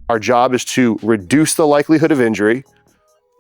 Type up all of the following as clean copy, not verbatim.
Our job is to reduce the likelihood of injury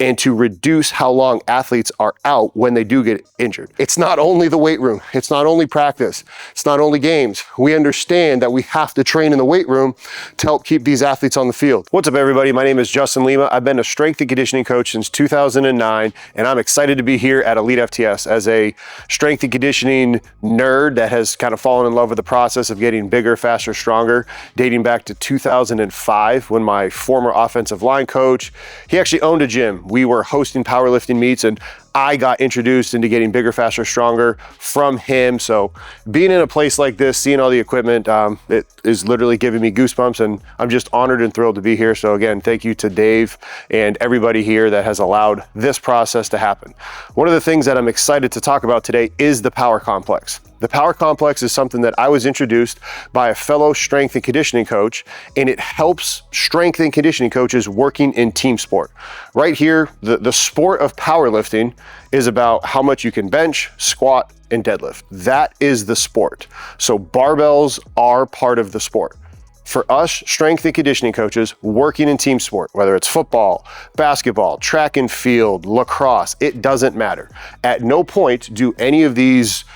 and to reduce how long athletes are out when they do get injured. It's not only the weight room, it's not only practice, it's not only games. We understand that we have to train in the weight room to help keep these athletes on the field. What's up, everybody? My name is Justin Lima. I've been a strength and conditioning coach since 2009, and I'm excited to be here at elitefts as a strength and conditioning nerd that has kind of fallen in love with the process of getting bigger, faster, stronger, dating back to 2005 when my former offensive line coach, he actually owned a gym. We were hosting powerlifting meets, and I got introduced into getting bigger, faster, stronger from him. So being in a place like this, seeing all the equipment, it is literally giving me goosebumps, and I'm just honored and thrilled to be here. So again, thank you to Dave and everybody here that has allowed this process to happen. One of the things that I'm excited to talk about today is the power complex. The power complex is something that I was introduced by a fellow strength and conditioning coach, and it helps strength and conditioning coaches working in team sport. Right here, the sport of powerlifting is about how much you can bench, squat, and deadlift. That is the sport. So barbells are part of the sport. For us strength and conditioning coaches working in team sport, whether it's football, basketball, track and field, lacrosse, it doesn't matter. At no point do any of these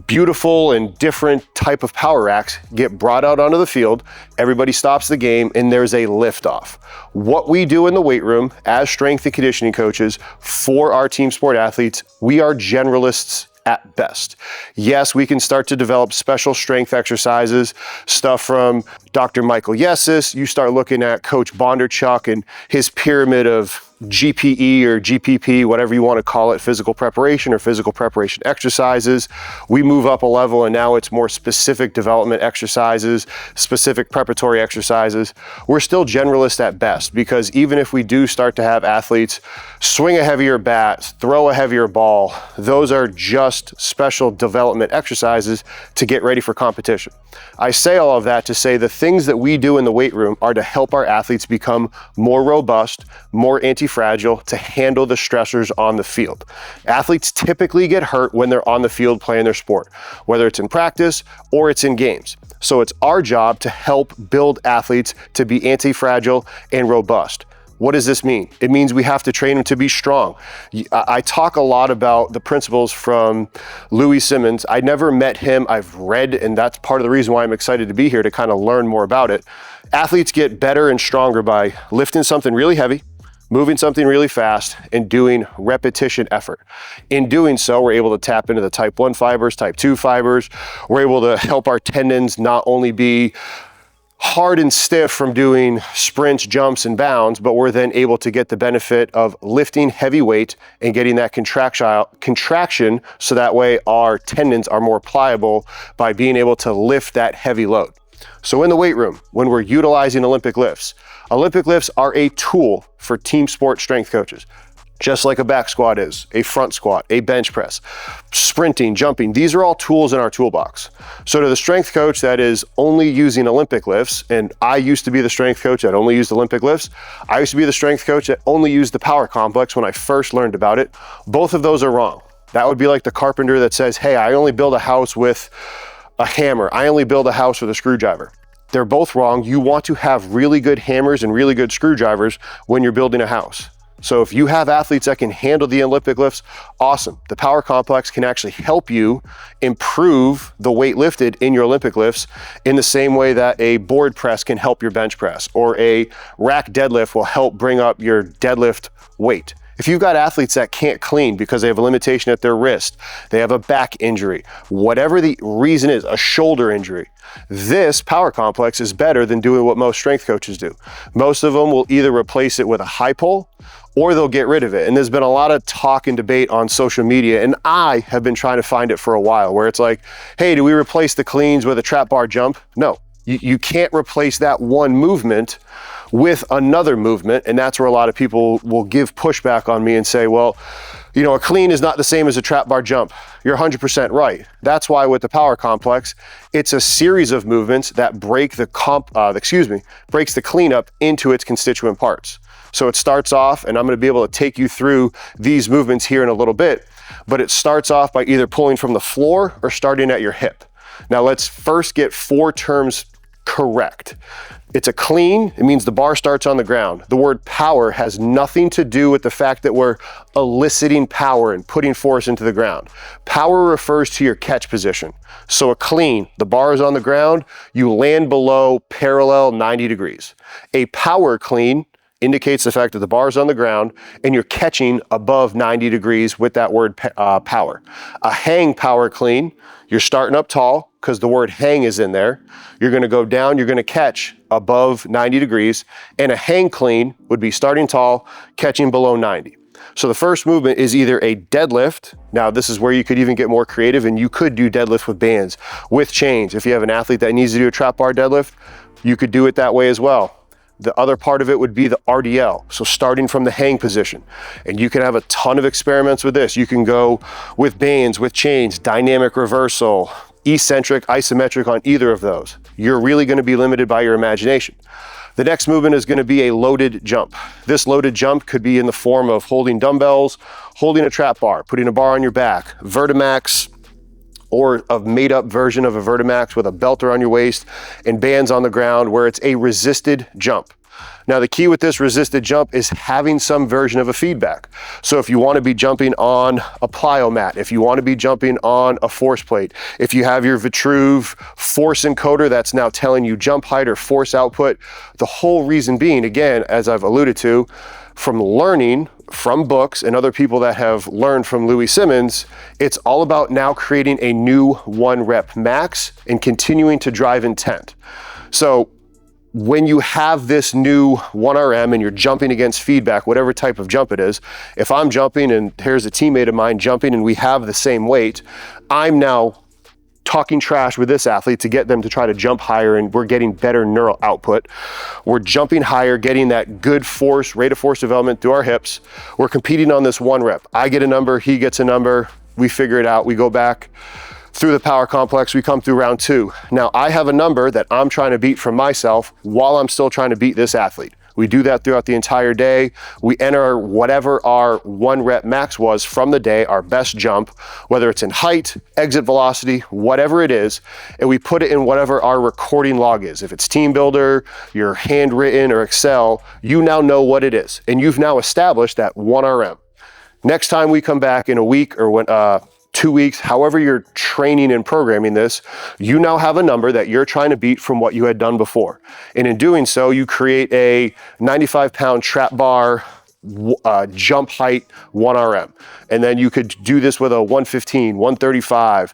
beautiful and different type of power racks get brought out onto the field. Everybody stops the game and there's a liftoff. What we do in the weight room as strength and conditioning coaches for our team sport athletes, we are generalists at best. Yes, we can start to develop special strength exercises, stuff from Dr. Michael Yesis. You start looking at Coach Bondarchuk and his pyramid of GPE or GPP, whatever you want to call it, physical preparation or physical preparation exercises. We move up a level and now it's more specific development exercises, specific preparatory exercises. We're still generalists at best, because even if we do start to have athletes swing a heavier bat, throw a heavier ball, those are just special development exercises to get ready for competition. I say all of that to say the things that we do in the weight room are to help our athletes become more robust, more anti-fragile, to handle the stressors on the field. Athletes typically get hurt when they're on the field playing their sport, whether it's in practice or it's in games. So it's our job to help build athletes to be anti-fragile and robust. What does this mean? It means we have to train them to be strong. I talk a lot about the principles from Louis Simmons. I never met him. I've read, and that's part of the reason why I'm excited to be here, to kind of learn more about it. Athletes get better and stronger by lifting something really heavy, moving something really fast, and doing repetition effort. In doing so, we're able to tap into the type 1 fibers, type 2 fibers. We're able to help our tendons not only be hard and stiff from doing sprints, jumps, and bounds, but we're then able to get the benefit of lifting heavy weight and getting that contraction, so that way our tendons are more pliable by being able to lift that heavy load. So in the weight room, when we're utilizing Olympic lifts are a tool for team sport strength coaches. Just like a back squat is, a front squat, a bench press, sprinting, jumping, these are all tools in our toolbox. So to the strength coach that is only using Olympic lifts, and I used to be the strength coach that only used Olympic lifts, I used to be the strength coach that only used the power complex when I first learned about it. Both of those are wrong. That would be like the carpenter that says, hey, I only build a house with a hammer. I only build a house with a screwdriver. They're both wrong. You want to have really good hammers and really good screwdrivers when you're building a house. So if you have athletes that can handle the Olympic lifts, awesome. The power complex can actually help you improve the weight lifted in your Olympic lifts in the same way that a board press can help your bench press, or a rack deadlift will help bring up your deadlift weight. If you've got athletes that can't clean because they have a limitation at their wrist, they have a back injury, whatever the reason is, a shoulder injury, this power complex is better than doing what most strength coaches do. Most of them will either replace it with a high pull or they'll get rid of it. And there's been a lot of talk and debate on social media, and I have been trying to find it for a while, where it's like, hey, do we replace the cleans with a trap bar jump? No, you can't replace that one movement with another movement. And that's where a lot of people will give pushback on me and say, well, you know, a clean is not the same as a trap bar jump. You're 100% right. That's why with the power complex, it's a series of movements that breaks the cleanup into its constituent parts. So it starts off, and I'm going to be able to take you through these movements here in a little bit, but it starts off by either pulling from the floor or starting at your hip. Now let's first get 4 terms correct. It's a clean, it means the bar starts on the ground. The word power has nothing to do with the fact that we're eliciting power and putting force into the ground. Power refers to your catch position. So a clean, the bar is on the ground, you land below parallel 90 degrees. A power clean indicates the fact that the bar is on the ground and you're catching above 90 degrees with that word power. A hang power clean, you're starting up tall because the word hang is in there. You're gonna go down, you're gonna catch above 90 degrees, and a hang clean would be starting tall, catching below 90. So the first movement is either a deadlift. Now this is where you could even get more creative, and you could do deadlift with bands, with chains. If you have an athlete that needs to do a trap bar deadlift, you could do it that way as well. The other part of it would be the RDL, so starting from the hang position. And you can have a ton of experiments with this. You can go with bands, with chains, dynamic reversal, eccentric, isometric on either of those. You're really gonna be limited by your imagination. The next movement is gonna be a loaded jump. This loaded jump could be in the form of holding dumbbells, holding a trap bar, putting a bar on your back, Vertimax, or a made up version of a Vertimax with a belt around your waist and bands on the ground where it's a resisted jump. Now the key with this resisted jump is having some version of a feedback. So if you want to be jumping on a plyo mat, if you want to be jumping on a force plate, if you have your Vitruve force encoder that's now telling you jump height or force output, the whole reason being, again, as I've alluded to, from learning from books and other people that have learned from Louis Simmons, it's all about now creating a new 1 rep max and continuing to drive intent. So when you have this new 1RM and you're jumping against feedback, whatever type of jump it is, if I'm jumping and here's a teammate of mine jumping and we have the same weight, I'm now talking trash with this athlete to get them to try to jump higher, and we're getting better neural output. We're jumping higher, getting that good force, rate of force development through our hips. We're competing on this 1 rep. I get a number, he gets a number, we figure it out, we go back through the power complex, we come through round 2. Now I have a number that I'm trying to beat from myself while I'm still trying to beat this athlete. We do that throughout the entire day. We enter whatever our 1 rep max was from the day, our best jump, whether it's in height, exit velocity, whatever it is, and we put it in whatever our recording log is. If it's Team Builder, your handwritten or Excel, you now know what it is. And you've now established that 1 RM. Next time we come back in a week or when, 2 weeks, however you're training and programming this, you now have a number that you're trying to beat from what you had done before. And in doing so, you create a 95-pound trap bar jump height 1 RM. And then you could do this with a 115, 135,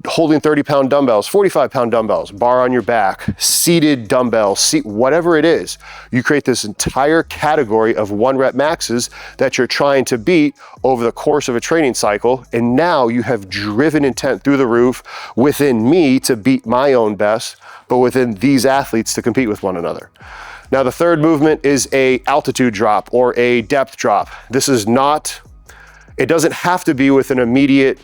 holding 30-pound dumbbells, 45-pound dumbbells, bar on your back, seated dumbbells, whatever it is. You create this entire category of 1 rep maxes that you're trying to beat over the course of a training cycle. And now you have driven intent through the roof within me to beat my own best, but within these athletes to compete with one another. Now the third movement is a altitude drop or a depth drop. This is not, it doesn't have to be with an immediate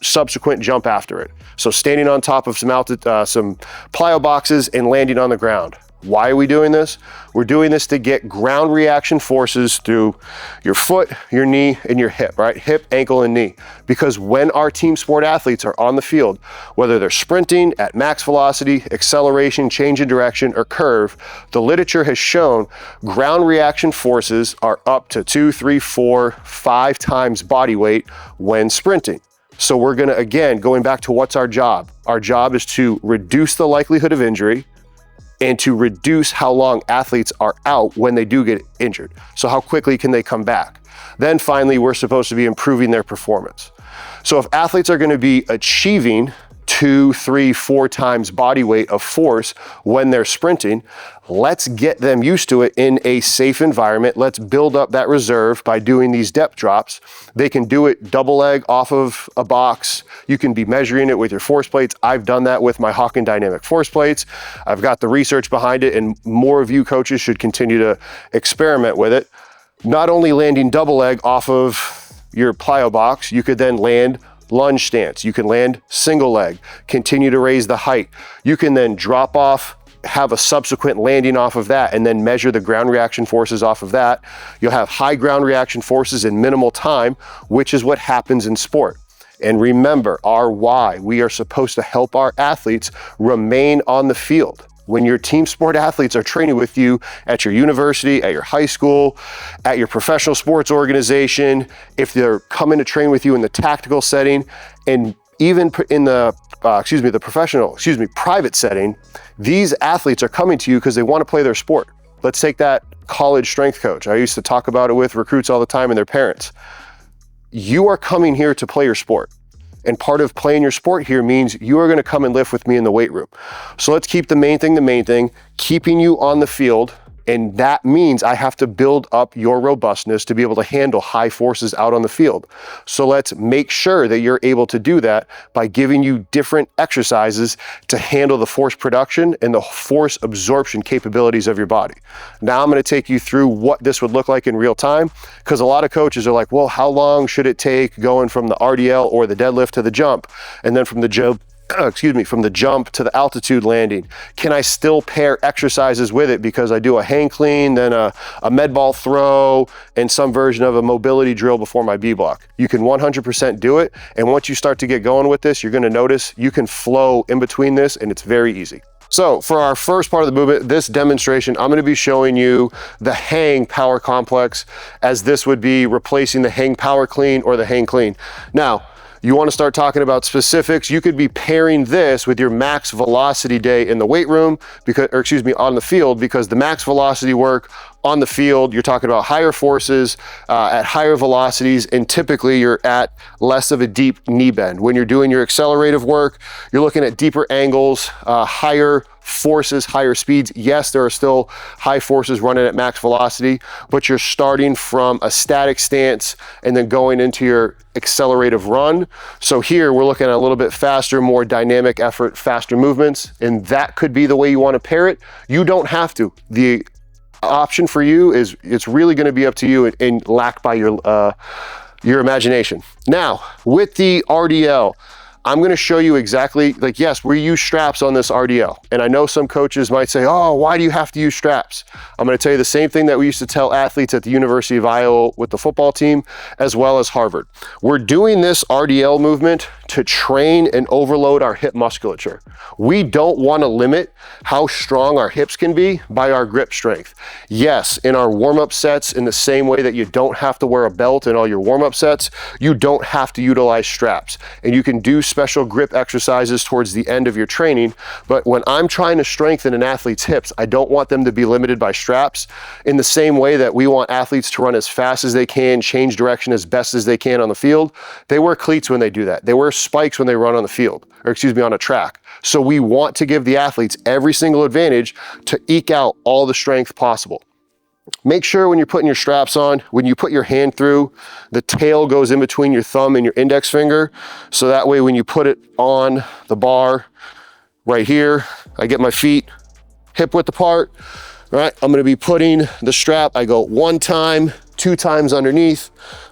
subsequent jump after it. So standing on top of some plyo boxes and landing on the ground. Why are we doing this? We're doing this to get ground reaction forces through your foot, your knee, and your hip, right? Hip, ankle, and knee. Because when our team sport athletes are on the field, whether they're sprinting at max velocity, acceleration, change in direction, or curve, the literature has shown ground reaction forces are up to 2, 3, 4, 5 times body weight when sprinting. So we're gonna, again, going back to what's our job? Our job is to reduce the likelihood of injury and to reduce how long athletes are out when they do get injured. So how quickly can they come back? Then finally, we're supposed to be improving their performance. So if athletes are gonna be achieving 2, 3, 4 times body weight of force when they're sprinting, let's get them used to it in a safe environment. Let's build up that reserve by doing these depth drops. They can do it double leg off of a box. You can be measuring it with your force plates. I've done that with my Hawken dynamic force plates. I've got the research behind it, and more of you coaches should continue to experiment with it. Not only landing double leg off of your plyo box, you could then land lunge stance. You can land single leg, continue to raise the height. You can then drop off, have a subsequent landing off of that, and then measure the ground reaction forces off of that. You'll have high ground reaction forces in minimal time, which is what happens in sport. And remember our why. We are supposed to help our athletes remain on the field. when your team sport athletes are training with you at your university, at your high school, at your professional sports organization, if they're coming to train with you in the tactical setting, and even in the private setting, these athletes are coming to you because they want to play their sport. Let's take that college strength coach. I used to talk about it with recruits all the time and their parents. You are coming here to play your sport. And part of playing your sport here means you are gonna come and lift with me in the weight room. So let's keep the main thing, keeping you on the field. And that means I have to build up your robustness to be able to handle high forces out on the field. So let's make sure that you're able to do that by giving you different exercises to handle the force production and the force absorption capabilities of your body. Now I'm gonna take you through what this would look like in real time, because a lot of coaches are like, well, how long should it take going from the RDL or the deadlift to the jump? And then from the jump to the altitude landing, can I still pair exercises with it because I do a hang clean, then a med ball throw, and some version of a mobility drill before my B block? You can 100% do it. And once you start to get going with this, you're gonna notice you can flow in between this, and it's very easy. So for our first part of the movement, this demonstration, I'm gonna be showing you the hang power complex, as this would be replacing the hang power clean or the hang clean. Now, you want to start talking about specifics, you could be pairing this with your max velocity day in the weight room, on the field, because the max velocity work on the field, you're talking about higher forces at higher velocities, and typically you're at less of a deep knee bend. When you're doing your accelerative work, you're looking at deeper angles, higher forces, higher speeds. Yes, there are still high forces running at max velocity, but you're starting from a static stance and then going into your accelerative run. So here we're looking at a little bit faster, more dynamic effort, faster movements, and that could be the way you want to pair it. You don't have to. The option for you is, it's really going to be up to you and lack by your imagination. Now, with the RDL, I'm going to show you exactly, like, yes, we use straps on this RDL. And I know some coaches might say, oh, why do you have to use straps? I'm going to tell you the same thing that we used to tell athletes at the University of Iowa with the football team, as well as Harvard. We're doing this RDL movement to train and overload our hip musculature. We don't want to limit how strong our hips can be by our grip strength. Yes, in our warm-up sets, in the same way that you don't have to wear a belt in all your warm-up sets, you don't have to utilize straps. And you can do special grip exercises towards the end of your training. But when I'm trying to strengthen an athlete's hips, I don't want them to be limited by straps, in the same way that we want athletes to run as fast as they can, change direction as best as they can on the field. They wear cleats when they do that. They wear spikes when they run on the field, on a track. So we want to give the athletes every single advantage to eke out all the strength possible. Make sure when you're putting your straps on, when you put your hand through, the tail goes in between your thumb and your index finger. So that way when you put it on the bar right here, I get my feet hip width apart. All right, I'm gonna be putting the strap, I go 1 time, 2 times underneath.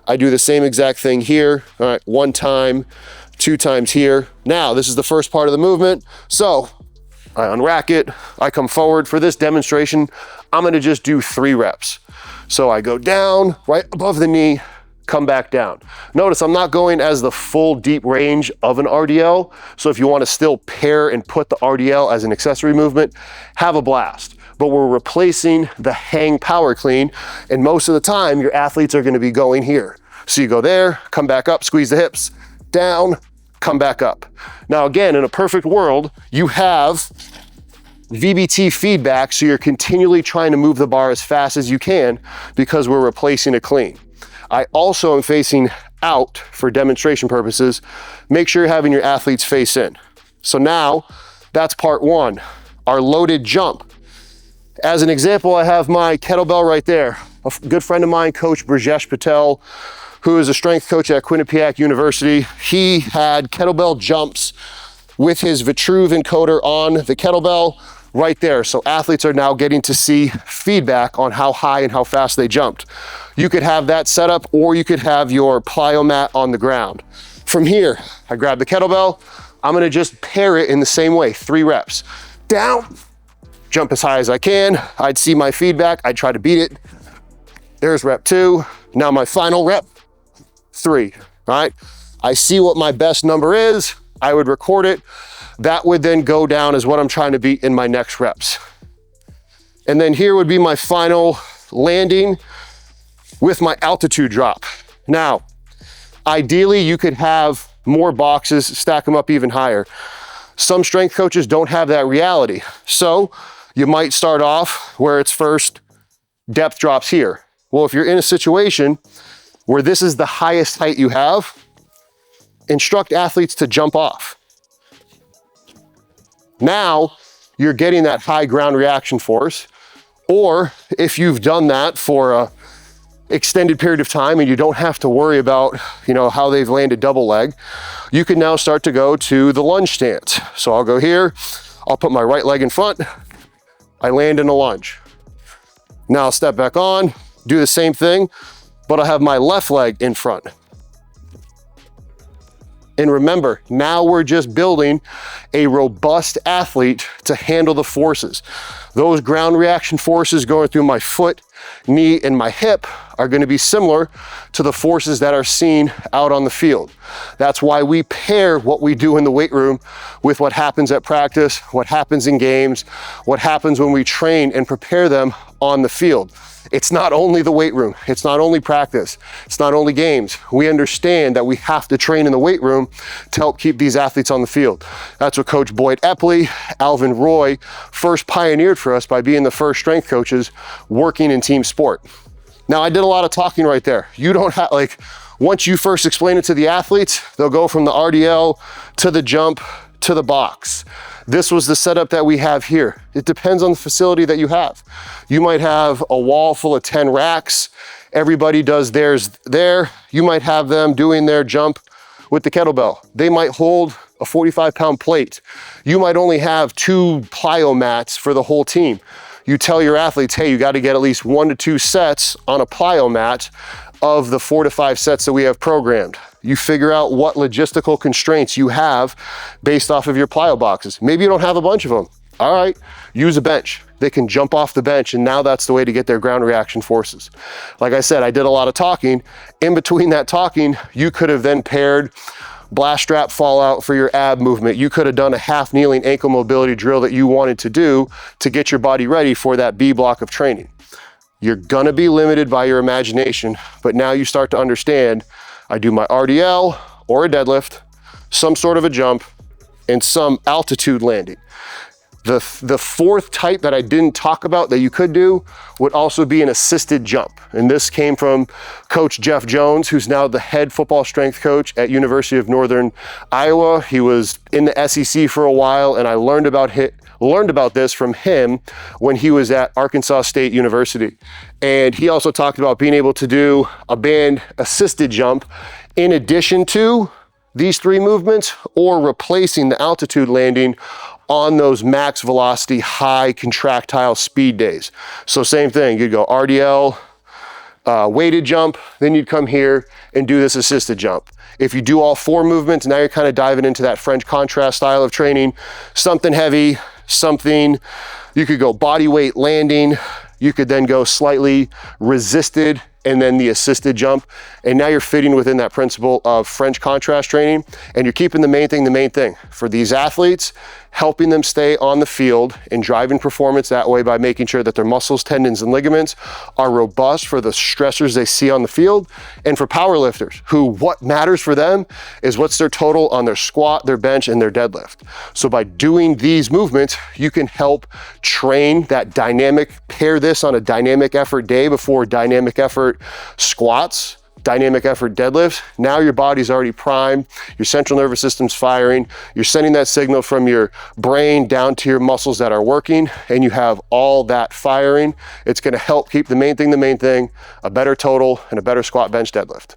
I do the same exact thing here. All right, 1 time, 2 times here. Now, this is the first part of the movement. So I unrack it, I come forward. For this demonstration, I'm gonna just do 3 reps. So I go down, right above the knee, come back down. Notice I'm not going as the full deep range of an RDL. So if you wanna still pair and put the RDL as an accessory movement, have a blast. But we're replacing the hang power clean, and most of the time your athletes are gonna be going here. So you go there, come back up, squeeze the hips, down, come back up. Now again, in a perfect world, you have VBT feedback, so you're continually trying to move the bar as fast as you can because we're replacing a clean. I also am facing out for demonstration purposes. Make sure you're having your athletes face in. So now, that's part 1, our loaded jump. As an example, I have my kettlebell right there. A good friend of mine, Coach Brajesh Patel, who is a strength coach at Quinnipiac University, he had kettlebell jumps with his Vitruve encoder on the kettlebell right there. So athletes are now getting to see feedback on how high and how fast they jumped. You could have that set up, or you could have your plyo mat on the ground. From here, I grab the kettlebell. I'm gonna just pair it in the same way, 3 reps. Down, jump as high as I can. I'd see my feedback, I'd try to beat it. There's rep 2. Now my final rep, 3, all right? I see what my best number is, I would record it. That would then go down as what I'm trying to beat in my next reps. And then here would be my final landing with my altitude drop. Now, ideally you could have more boxes, stack them up even higher. Some strength coaches don't have that reality. So you might start off where it's first depth drops here. Well, if you're in a situation where this is the highest height you have, instruct athletes to jump off. Now you're getting that high ground reaction force. Or if you've done that for a extended period of time and you don't have to worry about, how they've landed double leg, you can now start to go to the lunge stance. So I'll go here, I'll put my right leg in front, I land in a lunge. Now I'll step back on, do the same thing, but I'll have my left leg in front. And remember, now we're just building a robust athlete to handle the forces. Those ground reaction forces going through my foot, knee, and my hip are going to be similar to the forces that are seen out on the field. That's why we pair what we do in the weight room with what happens at practice, what happens in games, what happens when we train and prepare them on the field. It's not only the weight room, it's not only practice, it's not only games. We understand that we have to train in the weight room to help keep these athletes on the field. That's what Coach Boyd Epley, Alvin Roy first pioneered for us by being the first strength coaches working in team sport. Now, I did a lot of talking right there. You don't have, once you first explain it to the athletes, they'll go from the RDL to the jump to the box. This was the setup that we have here. It depends on the facility that you have. You might have a wall full of 10 racks. Everybody does theirs there. You might have them doing their jump with the kettlebell. They might hold a 45-pound plate. You might only have 2 plyo mats for the whole team. You tell your athletes, hey, you got to get at least 1 to 2 sets on a plyo mat of the 4 to 5 sets that we have programmed. You figure out what logistical constraints you have based off of your plyo boxes. Maybe you don't have a bunch of them. All right, use a bench. They can jump off the bench, and now that's the way to get their ground reaction forces. Like I said, I did a lot of talking. In between that talking, you could have then paired blast strap fallout for your ab movement. You could have done a half kneeling ankle mobility drill that you wanted to do to get your body ready for that B block of training. You're gonna be limited by your imagination, but now you start to understand, I do my RDL or a deadlift, some sort of a jump, and some altitude landing. The fourth type that I didn't talk about that you could do would also be an assisted jump. And this came from Coach Jeff Jones, who's now the head football strength coach at University of Northern Iowa. He was in the SEC for a while, and I learned about this from him when he was at Arkansas State University. And he also talked about being able to do a band assisted jump in addition to these 3 movements, or replacing the altitude landing on those max velocity, high contractile speed days. So same thing, you'd go RDL, weighted jump, then you'd come here and do this assisted jump. If you do all 4 movements, now you're kind of diving into that French contrast style of training, something heavy, something, you could go body weight landing, you could then go slightly resisted, and then the assisted jump. And now you're fitting within that principle of French contrast training, and you're keeping the main thing. For these athletes, helping them stay on the field and driving performance that way by making sure that their muscles, tendons, and ligaments are robust for the stressors they see on the field. And for power lifters, who what matters for them is what's their total on their squat, their bench, and their deadlift. So by doing these movements, you can help train that dynamic, pair this on a dynamic effort day before dynamic effort squats, dynamic effort deadlifts. Now your body's already primed, your central nervous system's firing, you're sending that signal from your brain down to your muscles that are working, and you have all that firing. It's gonna help keep the main thing, a better total and a better squat, bench, deadlift.